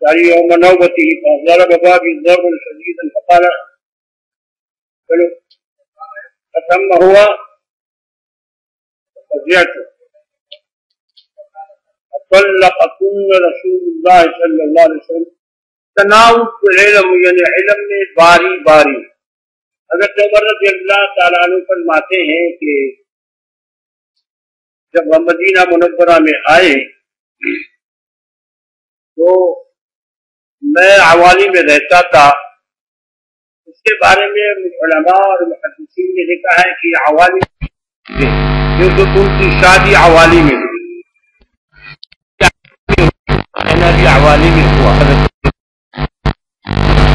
انصاری یوم نوبتی فضرب بابی ضربا شدیدا فقال چلو ختم ہوا طلقكن رسول اللہ صلی اللہ علیہ وسلم. تناوب علم یعنی علم میں باری باری. حضرت عمر رضی اللہ تعالیٰ عنہ فرماتے ہیں کہ جب ہم مدینہ منورہ میں آئے تو میں عوالی میں رہتا تھا. اس کے بارے میں علماء اور محدثین نے لکھا ہے کہ عوالی ان کی شادی عوالی میں ہوئی. عوالی میں ہوا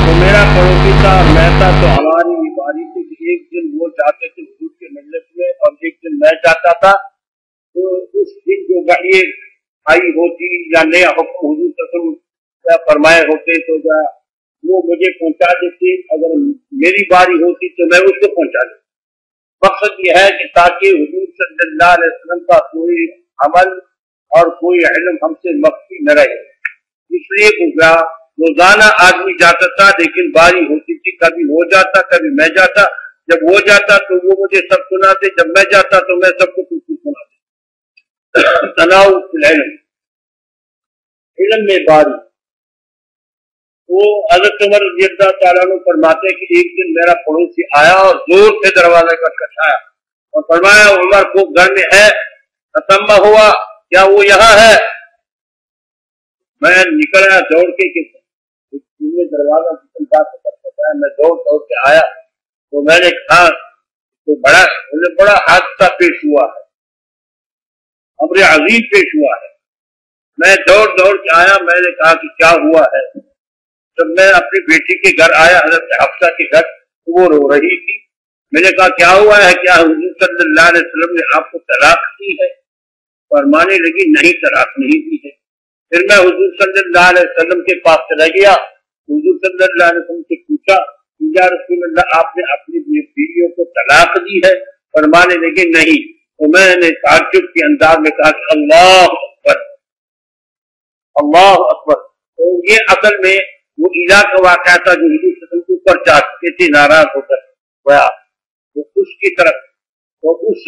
تو میرا پڑوسی تھا اور میں تھا تو ہماری باری تھی کہ ایک دن وہ جاتے تھے حضور کے مجلس میں اور ایک دن میں جاتا تھا. تو اس دن جو وحی آئی ہوتی یا نیا حکم حضور قسم فرمائے ہوتے تو وہ مجھے پہنچا دیتے. اگر میری باری ہوتی تو میں اس کو پہنچا دیتا. مقصد یہ ہے کہ تاکہ حضور صلی اللہ علیہ وسلم کا کوئی عمل اور کوئی علم ہم سے مخفی نہ رہے. اس لیے روزانہ آدمی جاتا تھا لیکن باری ہوتی تھی کبھی ہو جاتا کبھی میں جاتا. جب ہو جاتا تو وہ مجھے سب سناتے, جب میں جاتا تو میں سب کو کچھ سناتے. تناوب العلم علم میں باری. وہ حضرت عمر رضی اللہ تعالیٰ عنہ فرماتے کہ ایک دن میرا پڑوسی آیا اور زور سے دروازے کا کھٹکھایا اور فرمایا عمر کو گھر میں ہے؟ ختم ہوا کیا وہ یہاں ہے؟ میں نکل آیا دوڑ کے دروازہ میں دوڑ کے آیا تو میں نے کہا تو بڑا حادثہ پیش ہوا ہے, امر عظیم پیش ہوا ہے. میں دوڑ کے آیا. میں نے کہا کہ کیا ہوا ہے؟ جب میں اپنی بیٹی کے گھر آیا حضرت حفصہ کے گھر تو وہ رو رہی تھی. میں نے کہا کیا ہوا ہے؟ کیا حضور صلی اللہ علیہ وسلم نے آپ کو طلاق دی ہے؟ فرمانے لگی نہیں طلاق نہیں دی ہے. پھر میں حضور صلی اللہ علیہ وسلم کے پاس چلا گیا. حضور صلی اللہ علیہ وسلم سے پوچھا یا رسول اللہ آپ نے اپنی بیویوں کو طلاق دی ہے؟ فرمانے لگے نہیں. تو میں نے تعجب کے انداز میں کہا کہ اللہ اکبر اللہ اکبر. تو یہ اصل میں وہ ایلا کا واقعہ تھا جو حضور صلی اللہ علیہ وسلم کے اوپر چاہتے تھے ناراض ہو کر گیا تو اس کی طرف. تو اس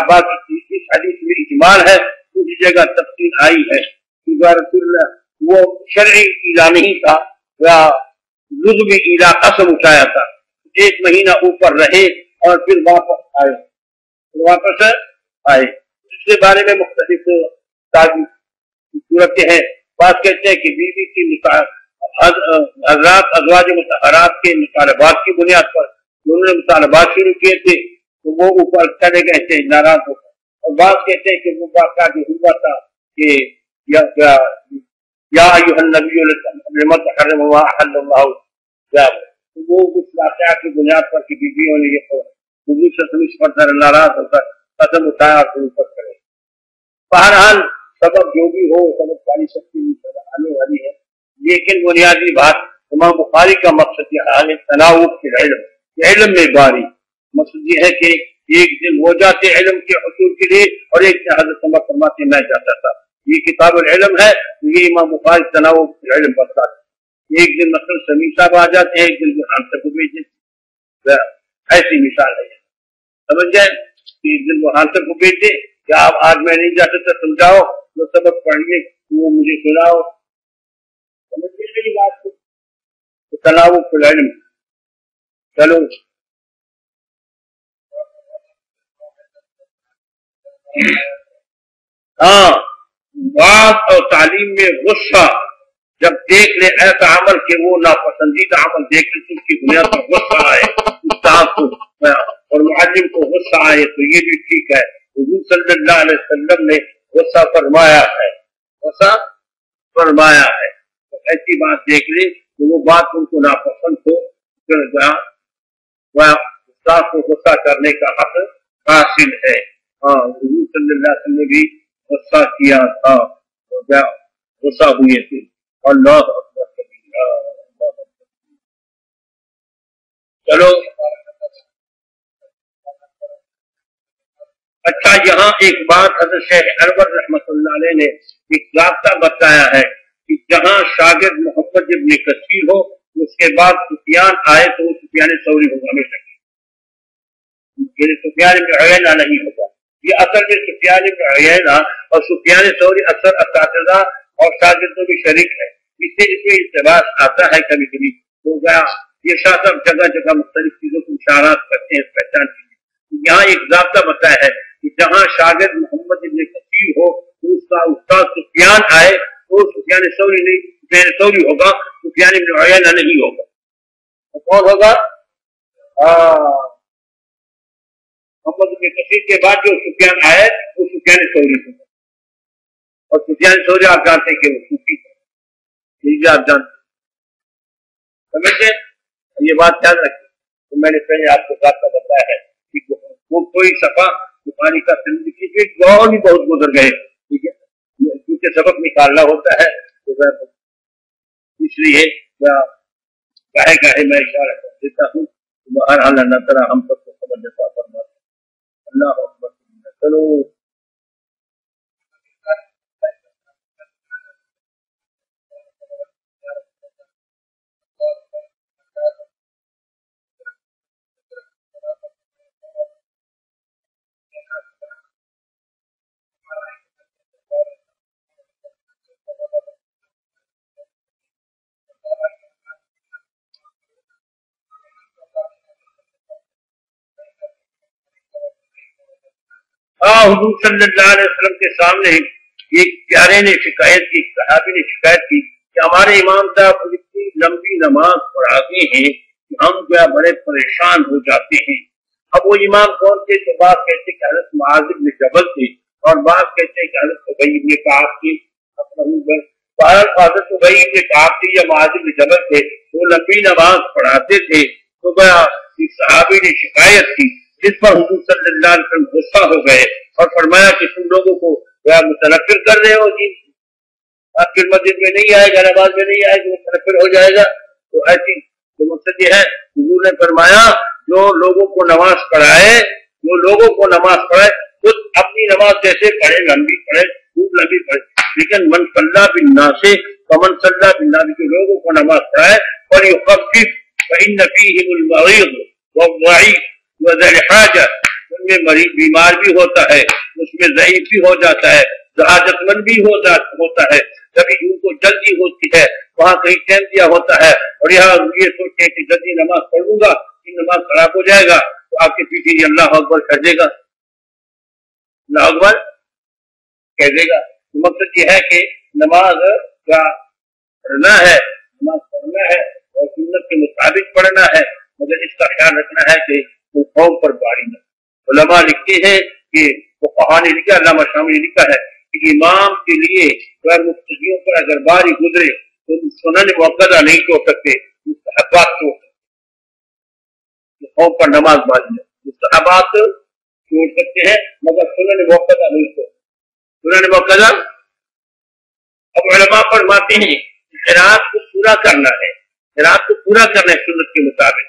بات کی حدیث میں اجمال ہے, اسی جگہ تفصیل آئی ہے. رسول اللہ وہ شرعی ایلا نہیں تھا, لزومی ایلا قسم اٹھایا تھا. 1 مہینہ اوپر رہے اور پھر واپس آئے. اس کے بارے میں مختلف صورتیں ہیں. بعض کہتے ہیں کہ بیوی کی حضرات ازواج مطہرات کے مطالبات کی بنیاد پر انہوں نے مطالبات شروع کیے تھے تو وہ اوپر چلے گئے تھے ناراض ہو کر. اور بعض کہتے ہیں کہ وہ واقعہ جو ہوا تھا کہ یا ایھا النبی لما تحرم ما احل اللہ, وہ اس واقعہ کی بنیاد پر کہ بیویوں نے یہ حضور صلی اللہ علیہ وسلم پر ناراض ہو کر قدم اٹھایا اور پھر اوپر کرے. بہرحال سبب جو بھی ہو سبب والی شکتی آنے والی ہے. لیکن بنیادی بات امام بخاری کا مقصد یہ ہے تناوب کے علم میں باری. مقصد یہ ہے کہ ایک دن ہو جاتے علم کے حصول کے لیے اور ایک دن حضرت عمر فرماتے میں جاتا تھا. یہ کتاب العلم ہے. یہ امام بخاری تناوب کے علم پڑھتا ہے. ایک دن مثلا سمیع صاحب آ جاتے ہیں, ایک دن برہان صاحب کو بھیج دیتے. ایسی مثال ہے سمجھ گئے. ایک دن برہان صاحب کو بھیج دے کہ آپ آج میں نہیں جا سکتا سمجھاؤ جو سبق پڑھیے وہ مجھے سناؤ. سمجھ گئے میری بات کو. تناوب کے علم. چلو ہاں بات اور تعلیم میں غصہ جب دیکھ لے ایسا عمل کہ وہ ناپسندیدہ عمل دیکھ لے تو اس کی بنیاد پر غصہ آئے استاد کو اور معلم کو غصہ آئے تو یہ بھی ٹھیک ہے. حضور صلی اللہ علیہ وسلم نے غصہ فرمایا ہے. غصہ فرمایا ہے. تو ایسی بات دیکھ لے کہ وہ بات ان کو ناپسند ہو پھر استاد کو غصہ کرنے کا حق حاصل ہے. ہاں حضور صلی اللہ علیہ وسلم نے بھی غصہ کیا تھا, غصہ ہوئے تھے. اللہ اکبر. چلو اچھا یہاں ایک بات حضرت شیخ انور رحمۃ اللہ علیہ نے ایک ضابطہ بتایا ہے کہ جہاں شاگرد محمد ابن کثیر ہو اس کے بعد سفیان آئے تو وہ سفیان ثوری ہوگا ہمیشہ سفیان ابن عیینہ نہیں ہوگا. یہ اصل میں سفیان ابن عیینہ اور سفیان ثوری اکثر اساتذہ اور شاگردوں بھی شریک ہے. اس سے التباس آتا ہے کبھی کبھی تو گیا. یہ شاہ صاحب جگہ جگہ مختلف چیزوں کو اشارات کرتے ہیں اس پہچان کے لیے. یہاں ایک ضابطہ بتایا ہے کہ جہاں شاگرد محمد ابن کثیر ہو تو اس کا استاد سفیان آئے تو سفیان ثوری نہیں سفیان ثوری ہوگا, سفیان ابن عیینہ نہیں ہوگا. تو کون ہوگا؟ محمد ابن کثیر کے بعد جو سفیان آئے وہ سفیان ثوری ہوگا. اور سفیان ثوری آپ جانتے ہیں کہ وہ صوفی ہے, یہ آپ جانتے سمجھتے. یہ بات خیال رکھیں. تو میں نے پہلے آپ کو بات کا بتایا ہے کہ وہ کوئی صفحہ بخاری کا اور بھی بہت گزر گئے, ٹھیک ہے, کیونکہ سبق نکالنا ہوتا ہے تو اس لیے گاہے گاہے میں اشارہ کر دیتا ہوں. بہرحال اللہ تعالیٰ ہم سب کو خبر دیتا فرماتا ہے. اللہ اکبر. چلو حضور صلی اللہ علیہ وسلم کے سامنے ایک پیارے نے شکایت کی, صحابی نے شکایت کی کہ ہمارے امام صاحب اتنی لمبی نماز پڑھاتے ہیں کہ ہم جو بڑے پریشان ہو جاتے ہیں. اب وہ امام کون تھے؟ تو بعض کہتے کہ حضرت معاذ بن جبل تھے اور بعض کہتے کہ حضرت ابی بن کعب تھے. حضرت ابی بن کعب تھے یا معاذ بن جبل تھے, وہ لمبی نماز پڑھاتے تھے. تو صحابی نے شکایت کی جس پر حضور صلی اللہ علیہ وسلم غصہ ہو گئے اور فرمایا کہ تم لوگوں کو متنفر کر رہے ہو جی, آپ کی مسجد میں نہیں آئے گا, نماز میں نہیں آئے گا, متنفر ہو جائے گا. تو ایسی تو مقصد یہ ہے حضور نے فرمایا جو لوگوں کو نماز پڑھائے خود اپنی نماز جیسے پڑھے, لمبی پڑھے, خوب لمبی پڑھے, لیکن من صلی بالناس ومن صلی بالناس, جو لوگوں کو نماز پڑھائے فلیخفف فإن فیہم المریض والضعیف وذی الحاجہ, ان میں مریض بیمار بھی ہوتا ہے, اس میں ضعیف بھی ہو جاتا ہے, حاجت مند بھی ہوتا ہے, کبھی ان کو جلدی ہوتی ہے, وہاں کہیں ٹائم دیا ہوتا ہے اور یہاں یہ سوچتے ہیں کہ جلدی نماز پڑھ لوں گا کہ نماز خراب ہو جائے گا, تو آپ کے پیچھے اللہ اکبر کہہ دے گا, اللہ اکبر کہہ دے گا. مقصد یہ ہے کہ نماز کا پڑھنا ہے, نماز پڑھنا ہے اور سنت کے مطابق پڑھنا ہے, مگر اس کا خیال رکھنا ہے کہ وہ قوم پر باری نہ. علماء لکھتے ہیں کہ فقہاء نے لکھا, علامہ شامی نے لکھا ہے کہ امام کے لیے غیر مقتدیوں پر اگر باری گزرے تو سنن موقدہ نہیں چھوڑ سکتے, مستحبات چھوڑ سکتے. قوم پر نماز باری ہے, مستحبات چھوڑ سکتے ہیں مگر سنن موقدہ نہیں چھوڑ سکتے. سنن موقدہ اب علماء فرماتے ہیں قرات کو پورا کرنا ہے, قرات کو پورا کرنا ہے سنت کے مطابق,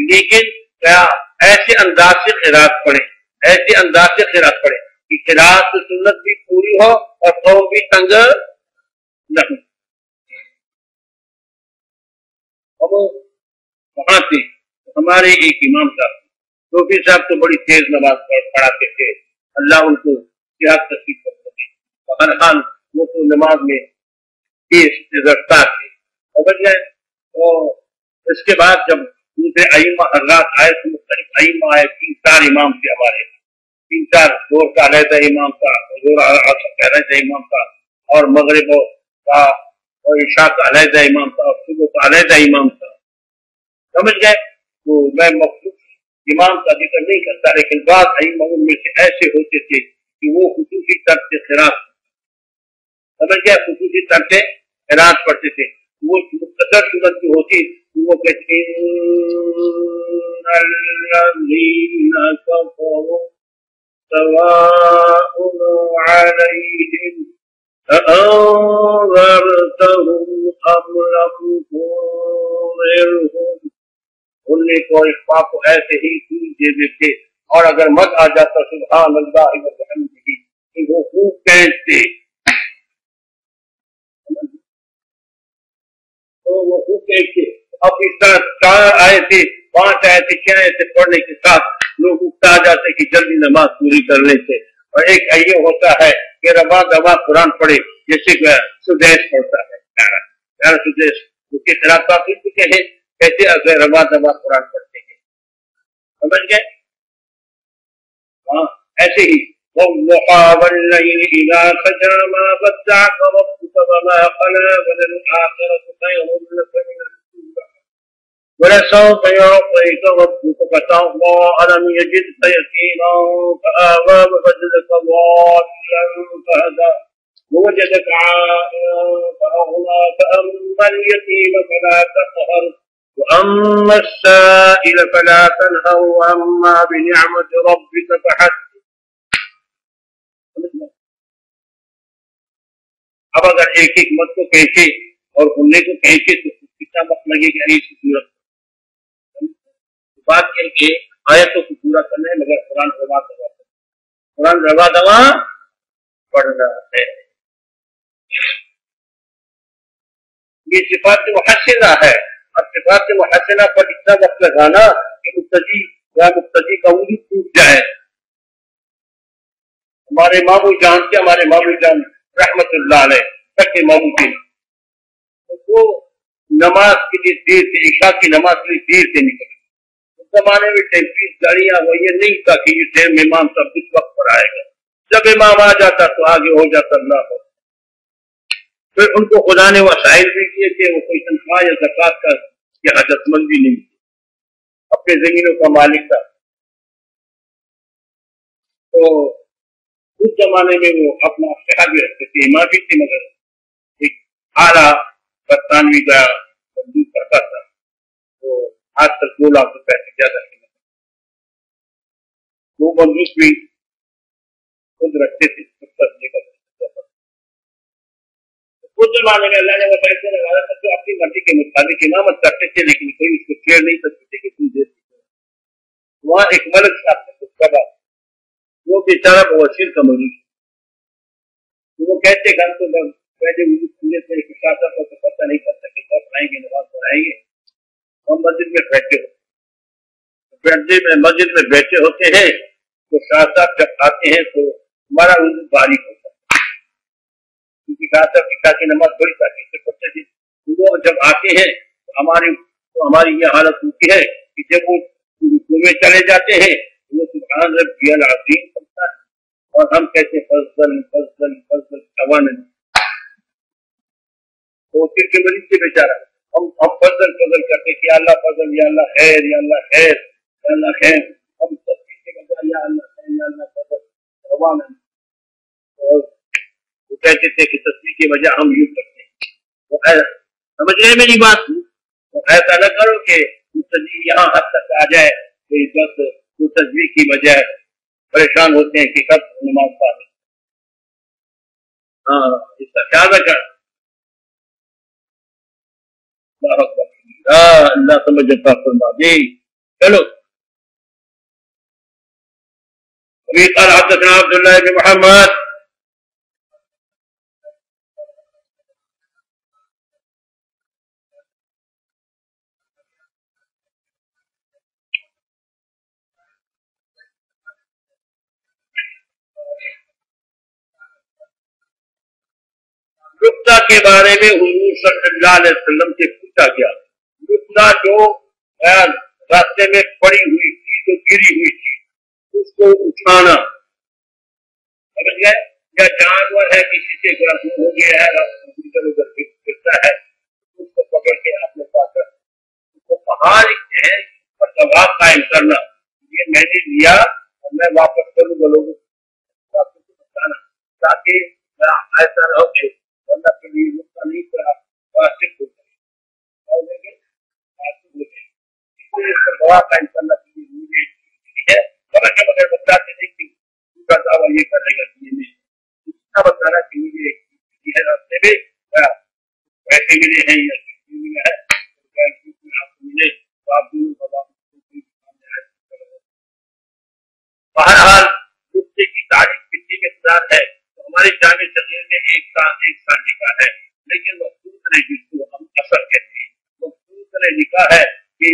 لیکن کیا ایسے انداز سے قرات پڑھے, ایسے انداز سے قرات پڑھے کہ قرات سنت بھی پوری ہو اور قوم بھی تنگ نہ ہو. اب وہاں سے ہمارے ایک امام صاحب صوفی صاحب تو بڑی تیز نماز پڑھاتے تھے, اللہ ان کو صحت نصیب کرتے تھے. بہرحال وہ تو نماز میں تیز رفتار تھے, سمجھ گئے. اور اس کے بعد جب دوسرے ائمہ حضرات آئے تو مختلف ائمہ آئے, 3-4 امام تھے ہمارے, 3-4 زور کا علیحدہ امام تھا, زور کا علیحدہ امام تھا, اور مغرب کا اور عشاء کا علیحدہ امام تھا, اور صبح کا علیحدہ امام تھا, سمجھ گئے. تو میں مخصوص امام کا ذکر نہیں کرتا, لیکن بعض ائمہ ان میں سے ایسے ہوتے تھے کہ وہ خصوصی طرز سے قرات, سمجھ گئے, خصوصی طرز سے قرات پڑھتے تھے. وہ مختصر صورت کی ہوتی, وہ کہتے الذین کفروا سواء علیہم أأنذرتهم أم لم تنذرهم. انہیں کو اخفاء کو ایسے ہی دے دیتے, اور اگر مت آ جاتا سبحان اللہ وبحمدہ تو وہ خوب کہتے. भूखे थे। अब इस तरह 4 आए थे, 5 आए थे, 6 आए थे पढ़ने के साथ लोग उकता जाते कि जल्दी नमाज पूरी कर लेते। और एक ये होता है कि रवा दवा कुरान पढ़े, जैसे सुदेश पढ़ता है, सुदेश उसके खिलाफ काफी चुके हैं, कैसे अगर रवा दवा कुरान पढ़ते हैं, समझ गए? हाँ, ऐसे ही ولسوف يعطيك ربك فترضى ألم يجدك يتيما فآوى ووجدك ضالا فهدى ووجدك عائلا فأغنى فأما اليتيم فلا تقهر وأما السائل فلا تنهر وأما بنعمة ربك فحدث. अब अगर एक एक मत को कहे और उन्हें को कहे तो कितना वक्त लगेगा इस सूरत बात करके आयतों को पूरा करना है, मगर कुरान रवा दवा पढ़ना है। ये सिफात मुहस्सिना है, और सिफात मुहस्सिना पर इतना वक्त लगाना कि मुक्तदी का उंगली टूट जाए। हमारे मामू जान रहमतुल्लाह अलैह सच्चे मामू थे, तो नमाज के लिए देर से, इशा की नमाज के लिए देर से निकले। उस जमाने में टैक्सी गाड़ियां वो ये नहीं था कि ये टाइम इमाम सब किस वक्त पर आएगा, जब इमाम आ जाता तो आगे हो जाता अल्लाह हो। फिर उनको खुदा ने वसाइल भी किए थे, वो कोई तनख्वाह या ज़कात का या हजतमंद भी नहीं, अपने जमीनों का मालिक था। तो उस जमाने में वो अपना अख्तियार भी रखते थे, इमाम भी थे, मगर एक आला बरतानवी का बंदूक करता था, तो आज तक 2 लाख रुपए से ज्यादा कीमत, वो बंदूक भी खुद रखते थे। उस जमाने में अल्लाह ने वो पैसे लगाया था, तो अपनी मर्जी के मुताबिक इमामत करते थे, लेकिन कोई उसको छेड़ नहीं सकते थे कि तुम दे सकते। वहां एक मलक साहब थे, उसका बाप, वो बेचारा बवासीर का मरीज, तो वो कहते हम तो पहले खुलने से शासन को तो पता नहीं कर सके, कब आएंगे नमाज पढ़ाएंगे। हम मस्जिद में बैठे होते हैं, तो शाह साहब जब आते हैं तो हमारा उर्दू बारीक होता है, क्योंकि शाह साहब इशा की नमाज बड़ी तारीफ से पढ़ते थे। वो जब आते हैं तो हमारी ये हालत होती है कि जब वो रुकू में चले जाते हैं वो सुभान रब्बियल अज़ीम पढ़ता है, और हम कहते फज़ल फज़ल फज़ल अवान, तो फिर के मरीज से बेचारा हम फज़ल फज़ल करते कि अल्लाह फज़ल, या अल्लाह खैर, या अल्लाह खैर, या अल्लाह खैर, हम तस्बीह के बजाय या अल्लाह खैर, या अल्लाह फज़ल अवान। और वो कहते थे कि तस्बीह के बजाय हम यूं करते हैं। तो समझ रहे मेरी बात? तो ऐसा न करो कि मुस्तजी यहाँ हद तक आ जाए कि बस वो तस्बीह की बजाय परेशान होते हैं कि कब नमाज पढ़े। हाँ, इसका ख्याल रखा। अल्लाह समझता फरमा दे। चलो, अभी कल हदथना अब्दुल्लाह इब्न मुहम्मद रुकता के बारे में हुजूर सल्लल्लाहु अलैहि वसल्लम से पूछा गया। रुकता जो रास्ते में पड़ी हुई थी, जो गिरी हुई थी, उसको उठाना, समझ गए? या जानवर है किसी से गुम हो गया है, इधर उधर फिरता है, उसको पकड़ के अपने पास उसको पहाड़ लिखते हैं पर दबाव कायम करना, ये मैंने लिया और मैं वापस करूंगा लोगों को बताना, ताकि ऐसा न हो कि बंदा के लिए नुकसान नहीं करा वासिक हो जाए। और लेकिन इसलिए इसका दवा कायम करना के लिए मुझे है, मगर बताते नहीं कि उनका दावा ये करेगा कि ये नहीं, इतना बताना कि मुझे है रास्ते में पैसे मिले हैं या मिले है, आपको मिले तो आप दोनों बहरहाल कुत्ते की तारीफ कितनी मिकदार है, तो हमारे जाने सगीर में एक साल लिखा है, लेकिन वो दूसरे जिसको हम असर कहते हैं, ने लिखा है कि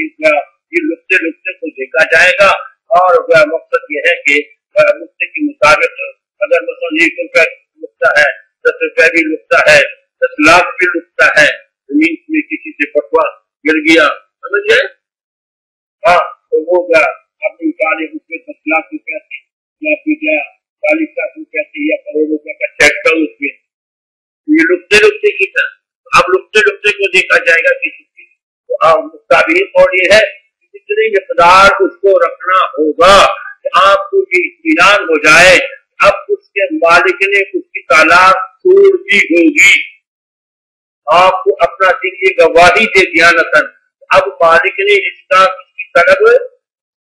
ये लुकते लुकते को देखा जाएगा और मकसद ये है कि लुकते के मुताबिक अगर मतलब 1 रुपया लुकता है, 10 रुपया भी लुकता है, 10 लाख भी लुकता है, जमीन में किसी से पटवा गिर गया, समझ गए? हाँ, तो वो आपने निकाले उसमें 10 लाख रुपया से या फिर 40 लाख रुपया से या करोड़ रुपया का चेक था उसमें, ये लुकते लुकते की था। अब लुकते लुकते को देखा जाएगा किसी चीज, तो उसका भी और ये है कि जितनी मिकदार उसको रखना होगा कि आपको ये इत्मीनान हो जाए अब उसके मालिक ने उसकी तालाब छोड़ दी होगी, आपको अपना दिल ये गवाही दे दिया नतन, अब मालिक ने इसका उसकी तलब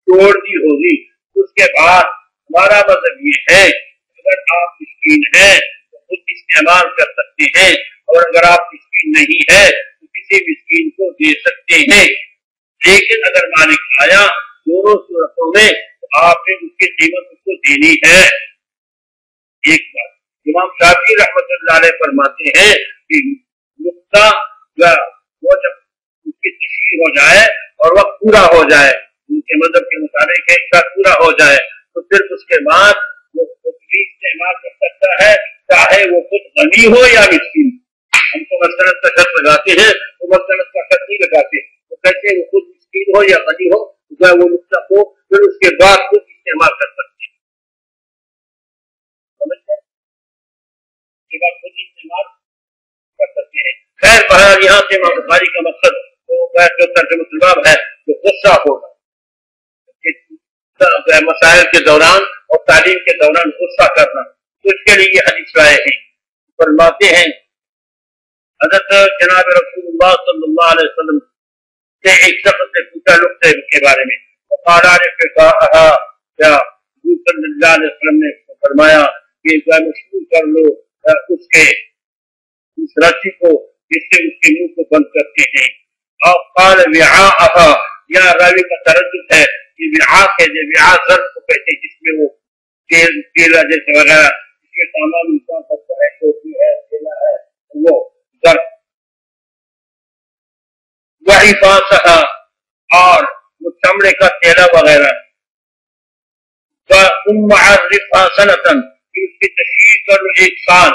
छोड़ दी होगी। उसके बाद हमारा मतलब ये है अगर आप मिस्कीन हैं तो खुद इस्तेमाल कर सकते हैं और अगर आप मिस्कीन नहीं है तो किसी मिस्कीन को दे सकते हैं, लेकिन अगर मालिक आया दोनों सूरतों में तो आपने उसकी कीमत उसको देनी है। एक बात इमाम शाफी रहमतुल्लाह अलैह फरमाते हैं कि नुक्ता वो जब उसकी तशरीह हो जाए और वक्त पूरा हो जाए, उनके मदद के मुताबिक एक साथ पूरा हो जाए तो फिर उसके बाद वो भी इस्तेमाल कर सकता है, चाहे वो खुद गनी हो या मिस्कीन। हम तो मसलन का शर्त लगाते हैं, वो मसलन का शर्त नहीं लगाते, तो कहते हैं वो खुद मिस्कीन हो या गनी हो तो वो नुक्ता को फिर उसके बाद खुद इस्तेमाल कर सकते हैं, समझते हैं? उसके बाद खुद इस्तेमाल कर सकते हैं। खैर बहरहाल यहाँ से इमाम बुखारी का मकसद तो तर्जुमा है जो गुस्सा होगा मसाइल के दौरान और तालीम के दौरान गुस्सा करना, तो इसके लिए ये हदीस लाए हैं। फरमाते हैं हज़रत जनाब रसूलुल्लाह सल्लल्लाहु अलैहि वसल्लम से एक शख्स से पूछा नुक्ते के बारे में, सल्लल्लाहु अलैहि वसल्लम ने फरमाया कि मशहूर कर लो उसके उस रस्सी को जिससे उसके मुंह को बंद करते हैं। और काल विआहा या रावी का तरद्दुद है कि विआ के विआसर को कहते हैं जिसमें वो तेल केला जैसे वगैरह इसके सामान इंसान करता है, टोपी है, केला है, वो गर्म वही फासहा और वो चमड़े का तेला वगैरह सनतन उसकी तशरीह करो 1 साल,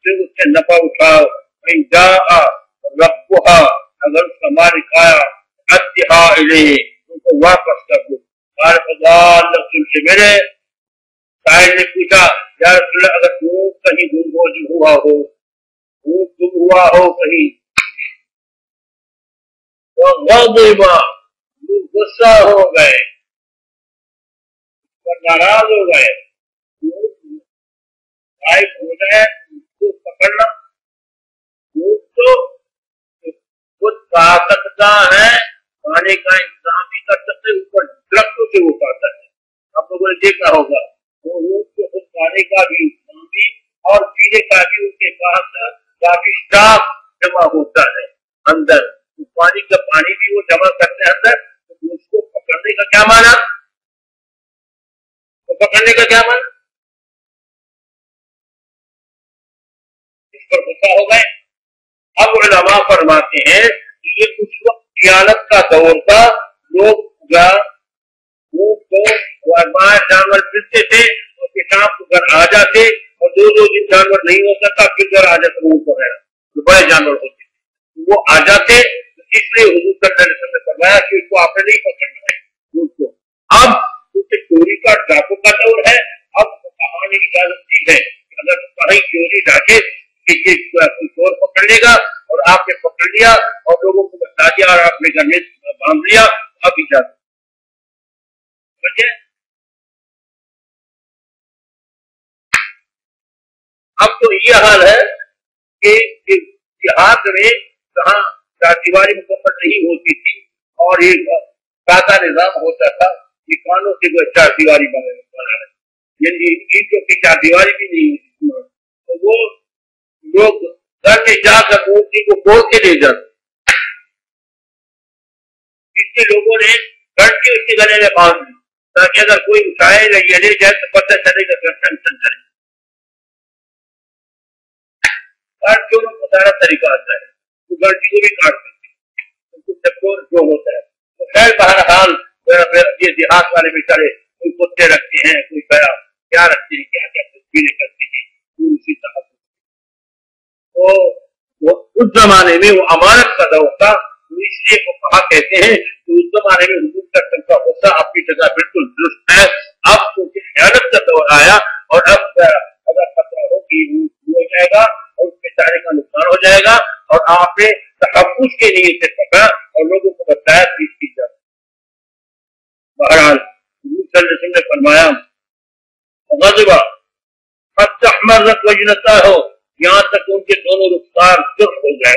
फिर उससे नफा उठाओ, रब्बुहा अगर उसका मालिक आया अत्तिहा इलैहि उनको वापस कर दो। मेरे साहिब ने पूछा या रसूल अल्लाह अगर तू कहीं गुम हुआ हो, गुम हुआ हो कहीं तो गुस्सा हो गए, नाराज हो गए, हो जाए उसको पकड़ना, तो कुछ ताकतदा है खाने का इंतजाम भी कर सकते, ऊपर दरख्तों से वो पाता है। आप लोगों ने देखा होगा वो ऊँट को खुद खाने का भी इंतजाम भी और पीने का भी उनके पास काफी स्टाफ जमा होता है अंदर, तो पानी का पानी भी वो जमा करते हैं अंदर, तो उसको पकड़ने का क्या माना, तो पकड़ने का क्या माना, इस पर गुस्सा हो गए। अब उलमा फरमाते हैं कि ये उस वक्त क़यामत का दौर था, लोग जानवर फिरते थे और पेशाब को घर आ जाते और 2-2 दिन जानवर नहीं हो सकता, फिर घर आ जाते ऊँट वगैरह जो बड़े जानवर होते थे वो आ जाते, तो इसलिए हुजूर सल्लल्लाहु अलैहि वसल्लम ने फरमाया कि उसको आपने नहीं पकड़ना है उसको। अब उसे चोरी का डाकू का दौर है, अब कहानी इजाजत दी है अगर कहीं चोरी डाके कि चोर पकड़ लेगा और आपने पकड़ लिया और लोगों को बता दिया और आपने घर में बांध लिया, अब इजाजत समझे। अब तो ये हाल है कि देहात में जहाँ चारदीवारी मुकम्मल नहीं होती थी और एक सादा निजाम होता था, ये कानों से जो चारदीवारी बना यानी ईंटों की चारदीवारी भी नहीं होती, तो वो लोग घर में जाकर मूर्ति को तोड़ के ले जाते, इसके लोगों ने घंटी उसके गले में बांध दी ताकि अगर कोई उठाए या ये ले जाए तो पता चलेगा टेंशन करे। क्यों को सारा तरीका आता है, तो मर्जी को भी काट देते हैं, तो चक्कर जो होता है। तो खैर बहरहाल ये देहात वाले बेचारे कोई कुत्ते रखते हैं, कोई क्या रखते हैं, क्या क्या तस्वीरें करते हैं, तो उसी तरह तो वो उस जमाने में वो अमानत का दौर था, तो इसलिए वो कहा कहते हैं कि उस जमाने में हुजूर का तरीका होता अपनी जगह बिल्कुल दुरुस्त है। अब तो खयानत का दौर आया और अब अगर खतरा हो कि हो जाएगा और उस बेचारे का नुकसान हो जाएगा, और आपने तहफ़्फ़ुज़ के लिए से पकड़ा और लोगों को बताया कि इसकी जाए। बहरहाल हुजूर सल्लल्लाहु अलैहि वसल्लम ने फरमाया ग़ज़बा हत्ता अहमरत वजनताहु, यहाँ तक उनके दोनों रुख़सार सुर्ख हो गए।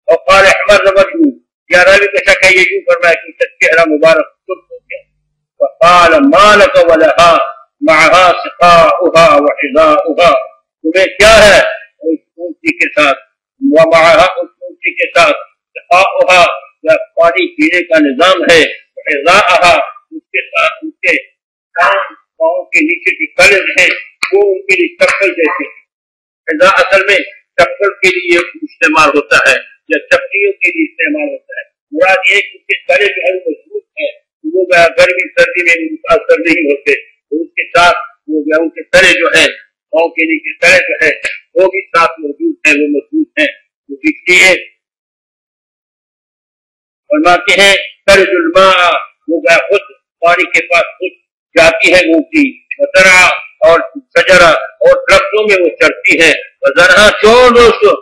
और क़ाल अहमर वजहू, या रावी का शक है ये यूं फरमाया कि उसका चेहरा मुबारक सुर्ख हो गया। फ़क़ाल मा लक वलहा मअहा सिक़ाउहा व हिज़ाउहा, तुम्हें क्या है उस ऊँटनी के साथ, व मअहा उस ऊँटनी के साथ सिक़ाउहा पानी पीने का निज़ाम है, व हिज़ाउहा उसके साथ उसके पाँव के नीचे जो कलर है वो उनके लिए चप्पल जैसे है। हिज़ा असल में चप्पल के लिए इस्तेमाल होता है या चप्पलियों के लिए इस्तेमाल होता है। मुराद ये कि उसके तले जो है वो मजबूत है, वो गर्मी सर्दी में मुतासर नहीं होते, तो उसके साथ वो उनके तले जो है पाँव के नीचे तले जो है वो भी साथ मौजूद है, वो मजबूत है। तो इसलिए फरमाते हैं तरजुलमा, वो खुद पानी के पास खुद जाती है ऊँटी, वतरा और सजरा और दरख्तों में वो चढ़ती है, वजरहा क्यों दोस्तों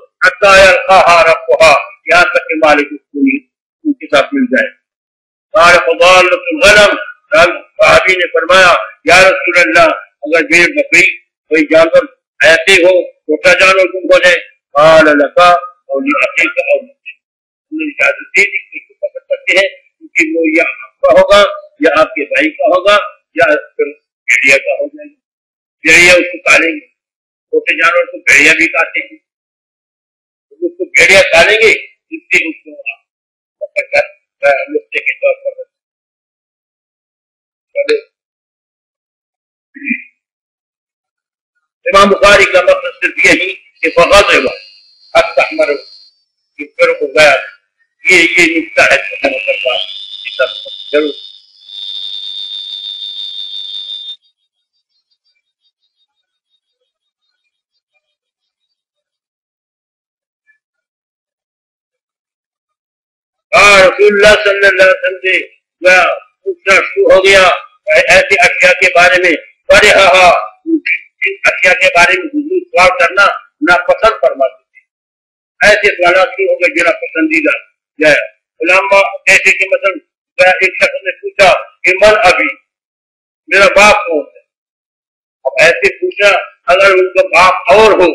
यहाँ तक के मालिक उनके साथ मिल जाए। साहबी ने फरमाया या रसूल अल्लाह, अगर भेड़ बकरी कोई जानवर ऐसे हो छोटा जानवर तुमको दे, काल लका और इजाजत दे दी कि पकड़ सकते हैं, क्योंकि वो या आपका होगा या आपके भाई का होगा या भेड़िया का हो जाएगा। भेड़िया उसको काटेंगे, छोटे जानवर को भेड़िया भी काटे हैं, तो उसको भेड़िया काटेंगे, जिससे उसको पकड़कर लुत्ते के तौर पर इमाम बुखारी का मकसद सिर्फ यही कि फगज़ अहमर फिर हो गया, ये नुक्ता है जरूर। रसूलुल्लाह सल्लल्लाहु अलैहि वसल्लम से पूछना शुरू हो गया ऐसी अशिया के बारे में, अशिया के बारे में हुजूर सवाल करना नापसंद फरमाते थे। ऐसे सवाल शुरू हो गए जो नापसंदीदा है। उलमा जैसे कि मतलब एक शख्स ने पूछा कि मन अभी मेरा बाप कौन है। अब ऐसे पूछा, अगर उनका बाप और हो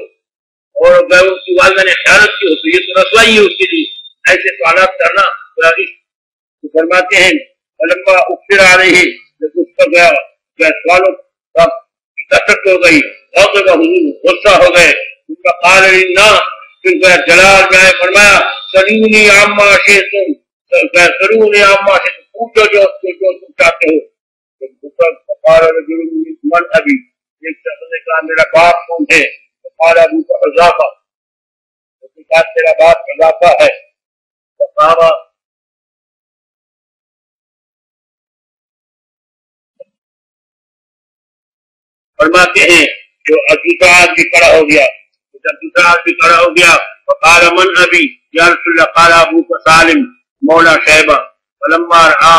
और उसकी वालिदा ने खयानत की हो तो ये तो रसवाई है उसके लिए। ऐसे सवाल करना तो फरमाते हैं लंबा उफिर आ रही है, जब उस पर गया सवालों की कसरत हो गई, गुस्सा हो गए, उनका कालना फिर गया जलाल में आए फरमाया सरूनी आम्मा से तुम सरूनी आम्मा से पूछो जो तुम चाहते हो। मन अभी एक शख्स ने कहा मेरा बाप कौन है, तो अबू का हज़ाफा, तेरा बाप हज़ाफा है। फरमाते हैं जो दूसरा आदमी खड़ा हो गया, जब दूसरा आदमी खड़ा हो गया तो काला मन अभी या रसूलल्लाह, काला अबू का सालिम मौला शैबा। फलम्मा रआ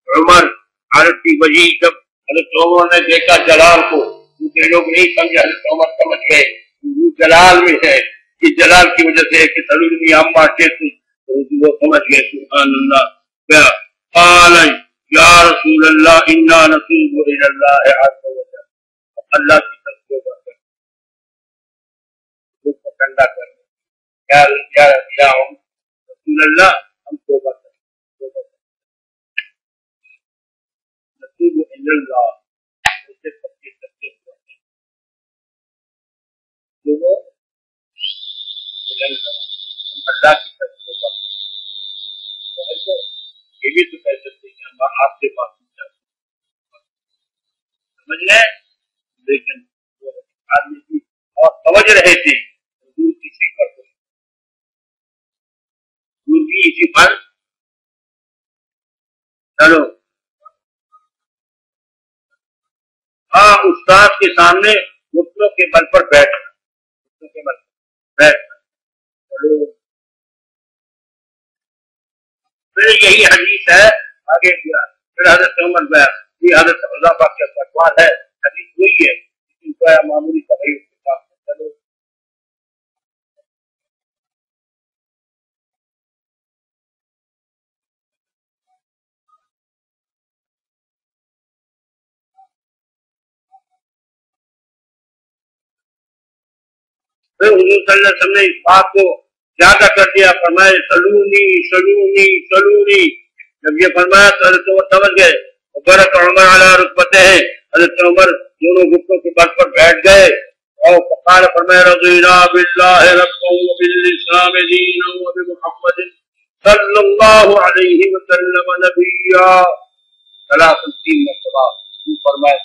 उमर आरती वजी, जब हज़रत उमर ने देखा जलाल को, दूसरे लोग नहीं समझे, हज़रत उमर समझ गए वो जलाल में है, इस जलाल की वजह से कि सरूनी अम्मा से तो वो समझ गए सुभान अल्लाह। काल या रसूल अल्लाह इन्ना नतूबु इलल्लाह अज़्ज़ा व जल्ल, अल्लाह की तरफ को ठंडा कर क्या रसूल अल्लाह हम तौबा करें, नतूबु इलल्लाह से सबके सबके वो अल्लाह की तरफ तौबा करें। ये भी तो कह सकते हैं हम आपसे माफी चाहते समझ लें, लेकिन वो आदमी की और समझ रहे थे दूर किसी पर इसी पर चलो। हाँ, उस्ताद के सामने घुटनों के बल पर बैठना, घुटनों के बल पर बैठना। चलो, फिर यही हदीस है आगे किया। फिर हजरत उमर गया, ये हजरत हुज़ैफा के अकवाल है, हदीस वही है, लेकिन मामूली तगीर के साथ। चलो, फिर हुजूर सल्लल्लाहु अलैहि वसल्लम ने इस बात को ज्यादा कर दिया, फरमाए सलूनी सलूनी सलूनी। जब ये फरमाया तो हजरत उमर समझ गए, बरक उमर अला रुकबते हैं, हजरत उमर दोनों घुटनों के बल पर बैठ गए और फकाल फरमाया रज़ीना बिल्लाहि रब्बन व बिल इस्लाम दीनन व बि मुहम्मद सल्लल्लाहु अलैहि वसल्लम नबिय्या। सलासन 3 मरतबा फरमाया।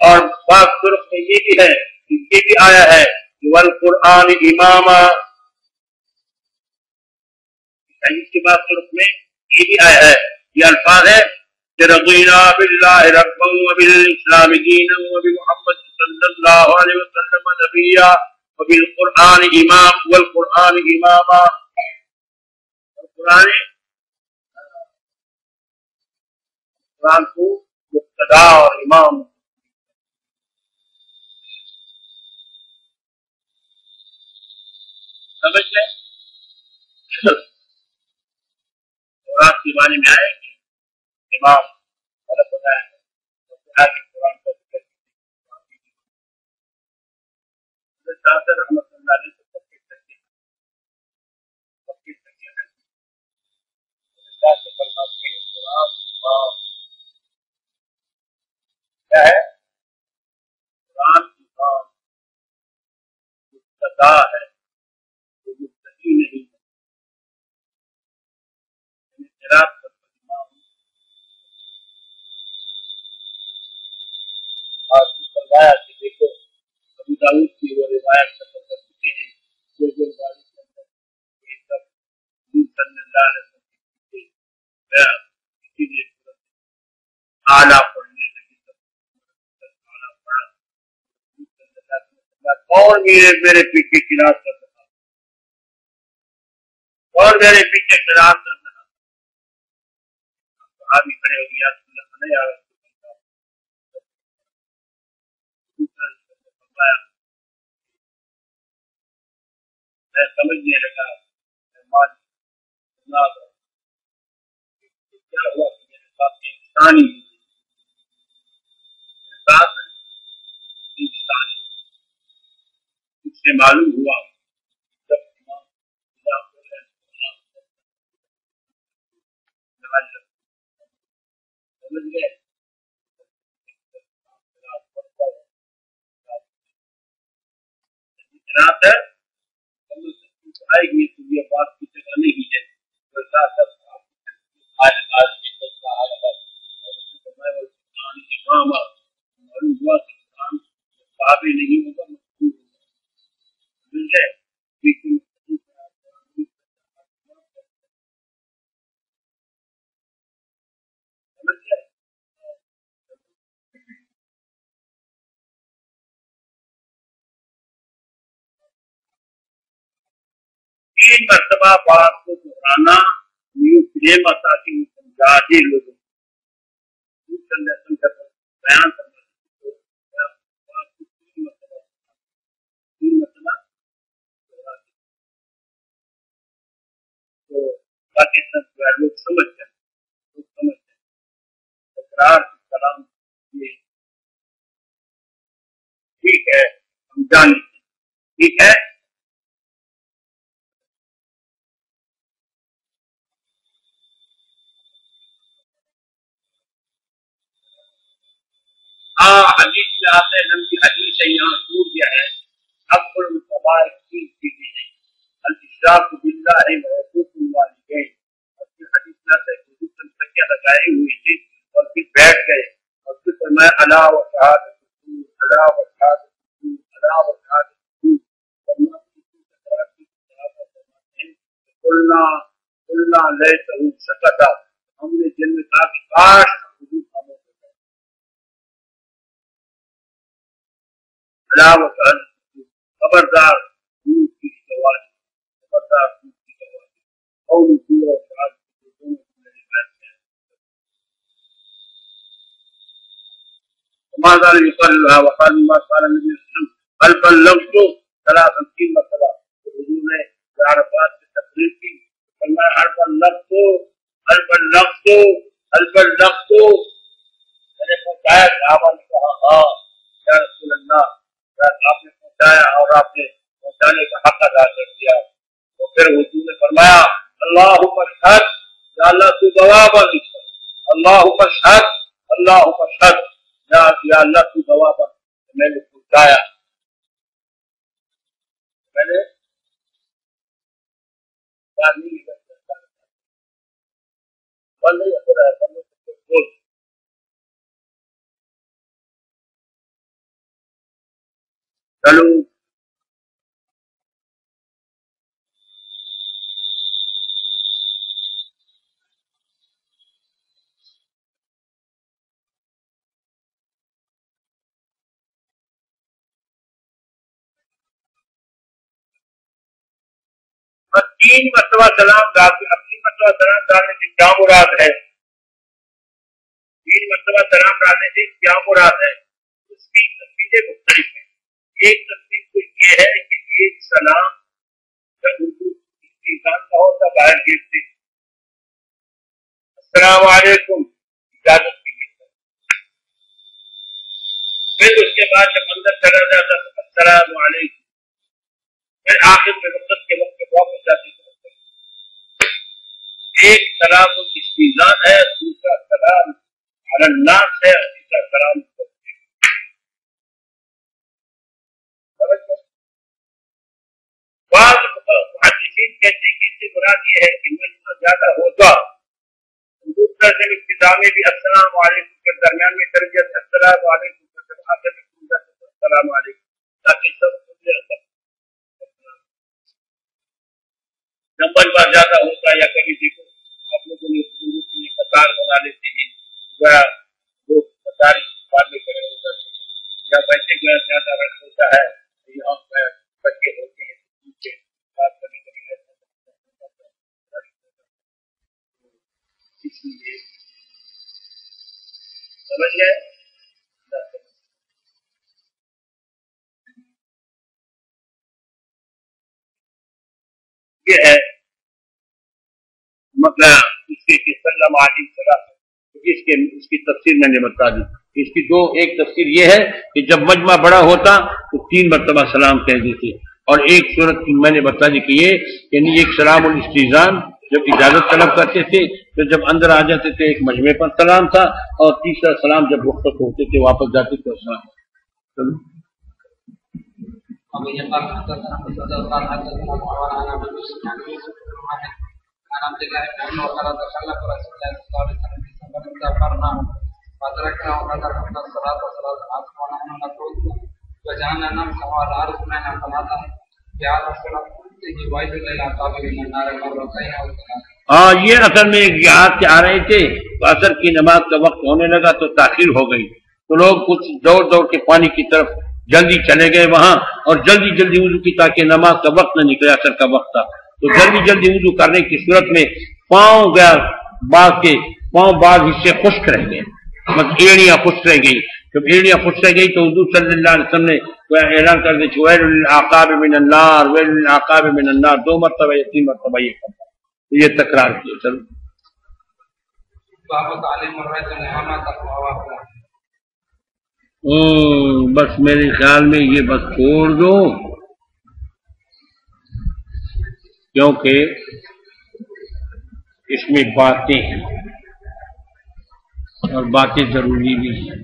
और बात सुरख में ये भी है, ये भी आया है वल कुरान इमामा, इसके बाद सुरख में ये भी आया है, ये अल्फाज है कि रज़ीना बिल्लाहि रब्बन व बिल इस्लाम दीनन व बि मुहम्मद सल्लल्लाहु अलैहि वसल्लम नबिय्या व बिल कुरान इमाम वल कुरान इमामा। कुरान को मुक्तदा और इमाम समझ गए। कुरान के बारे में आए कि इमाम गलत होता है, आगे कुरान का जिक्र रहमतुल्लाह अलैहि को क्या है, कुरान इमाम मुक्तदा है, मुक्तदी नहीं है। देखो अबू दाऊद की वो रिवायत कर चुके हैं, जो जो बारिश के अंदर इसीलिए आला पढ़ने लगी, और मेरे पीछे किरात कर रहा, और मेरे पीछे किरात कर रहा। आदमी खड़े हो गया, नहीं आ मैं समझने लगा, क्या हुआ मेरे साथ इंसानी उससे मालूम हुआ जब समझ गए। आएगी तो ये बात की जगह नहीं है, नहीं होगा मिल जाए। तीन मरतबा बात को दोहराना प्रेम ताकि समझाते लोगों बयान तो पाकिस्तान लोग समझ जाए, लोग समझ जाए इकरार कलाम ये ठीक है, हम जान ठीक है। हाँ, हदीस में आते हैं, लंबी हदीस है, यहाँ छूट गया है। अक्बर मुतबार तीन चीजें हैं, अल-इशराक बिल्लाहि व हुकूकुल वालिदैन। और फिर हदीस में आता है कि हुजूर तकिया लगाए हुए थे और फिर बैठ गए और फिर फरमाया अला व शहादतु अला व शहादतु अला व शहादतु। قلنا لیتہ سکتا، ہم نے دل میں کہا کہ کاش حضور خاموش ہو جائے۔ علاوہ خبردار دودھ کی گواہی، خبردار دودھ کی گواہی، قول سورہ اور شہادت دونوں میرے بیان میں وماذا يقررها وقال ما قال النبي صلى الله عليه وسلم بل بلغت 3 مرتبہ حضور نے عرفات سے تقریر کی، فرمایا هل بلغت میں نے پہنچایا؟ صحابہ نے کہا ہاں یا رسول اللہ، آپ نے پہنچایا اور آپ نے پہنچانے کا حق ادا کر دیا۔ تو پھر حضور نے فرمایا اللہم اشہد، یا اللہ تو گواہ بن، اللہم اشہد، اللہم اشہد، یا اللہ تو گواہ بن، میں نے پہنچایا، میں نے چلو بس 3 مرتبہ سلام ڈالتے، اب 3 مرتبہ سلام ڈالنے سے کیا مراد ہے؟ 3 مرتبہ سلام ڈالنے سے کیا مراد ہے؟ اس کی تفصیلیں مختلف ہیں۔ ایک تفصیل تو یہ ہے کہ ایک سلام جب انسان کا ہوتا باہر گیٹ سے السلام علیکم اجازت کی گئی، پھر اس کے بعد جب اندر چلا جاتا تو السلام علیکم، پھر آخر میں وقت کے وقت واپس جاتے ہیں۔ ایک سلام الاستئذان ہے، دوسرا سلام علی الناس ہے، اور تیسرا سلام بعض محدثین کہتے ہیں کہ اس سے مراد یہ ہے کہ مجمع زیادہ ہوگا، دوسرا سے ابتدا میں بھی السلام علیکم کے درمیان میں تربیت السلام علیکم کے آخر میں السلام علیکم، تاکہ سب نمبر بار زیادہ ہوتا ہے۔ یا کبھی دیکھو آپ لوگوں نے قطار بنا لیتے ہیں، لوگ قطار میں کھڑے ہوتا ہے، یا ویسے جو زیادہ رش ہوتا ہے یہاں بچے ہوتے ہیں اس لیے سمجھ گئے۔ یہ ہے مطلب اس کے سلام علیہ السلام، اس کی تفسیر میں نے بتا دی۔ اس کی ایک تفسیر یہ ہے کہ جب مجمع بڑا ہوتا تو 3 مرتبہ سلام کہہ دیتے، اور ایک صورت میں نے بتا دی کہ یہ یعنی ایک سلام الاستئذان جب اجازت طلب کرتے تھے تو جب اندر آ جاتے تھے ایک مجمع پر سلام تھا، اور تیسرا سلام جب رخصت ہوتے تھے واپس جاتے تھے السلام۔ ہاں یہ اصل میں ایک یاد کے آ رہے تھے تو اثر کی نماز کا وقت ہونے لگا تو تاخیر ہو گئی، تو لوگ کچھ دوڑ کے پانی کی طرف جلدی چلے گئے وہاں، اور جلدی وضو کی تاکہ نماز کا وقت نہ نکلے، اثر کا وقت تھا تو جلدی وضو کرنے کی صورت میں پاؤں بعض حصے خشک رہ گئے، مطلب ایڑیاں خشک رہ گئی۔ جب ایڑیاں خشک رہ گئی تو حضور صلی اللہ علیہ وسلم نے اعلان کر دی ویل للعقاب من النار، ویل للعقاب من النار، 2 مرتبہ یا 3 مرتبہ یہ کرتا، تو یہ تکرار کیا۔ چلو بس میرے خیال میں یہ بس چھوڑ دو، کیونکہ اس میں باتیں ہیں اور باتیں ضروری بھی ہیں۔